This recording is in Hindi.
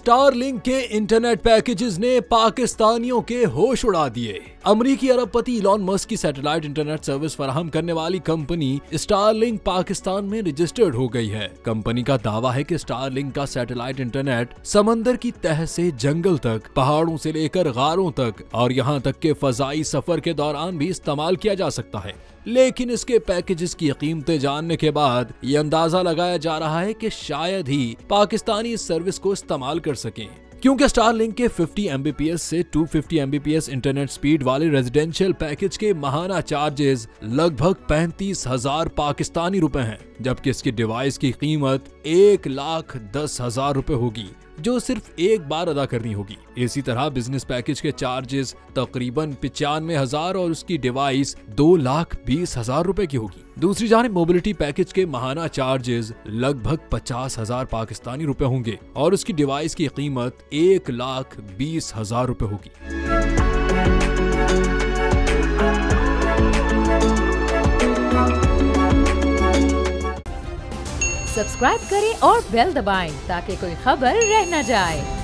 स्टारलिंक के इंटरनेट पैकेजेस ने पाकिस्तानियों के होश उड़ा दिए। अमरीकी अरबपति इलॉन मस्क की सैटेलाइट इंटरनेट सर्विस फराहम करने वाली कंपनी स्टारलिंक पाकिस्तान में रजिस्टर्ड हो गई है। कंपनी का दावा है कि स्टारलिंक का सैटेलाइट इंटरनेट समंदर की तह से जंगल तक, पहाड़ों से लेकर गारों तक और यहाँ तक के फजाई सफर के दौरान भी इस्तेमाल किया जा सकता है। लेकिन इसके पैकेजेस की कीमतें जानने के बाद ये अंदाजा लगाया जा रहा है कि शायद ही पाकिस्तानी इस सर्विस को इस्तेमाल कर सकें, क्योंकि स्टारलिंक के 50 Mbps से 250 Mbps इंटरनेट स्पीड वाले रेजिडेंशियल पैकेज के माहाना चार्जेस लगभग 35,000 पाकिस्तानी रुपए हैं, जबकि इसकी डिवाइस की कीमत 1,10,000 रुपए होगी, जो सिर्फ एक बार अदा करनी होगी। इसी तरह बिजनेस पैकेज के चार्जेस तकरीबन 95,000 और उसकी डिवाइस 2,20,000 रुपए की होगी। दूसरी जानिब मोबिलिटी पैकेज के माहाना चार्जेस लगभग 50,000 पाकिस्तानी रुपए होंगे और उसकी डिवाइस की कीमत 1,20,000 रुपए होगी। सब्सक्राइब करें और बेल दबाएं ताकि कोई खबर रह न जाए।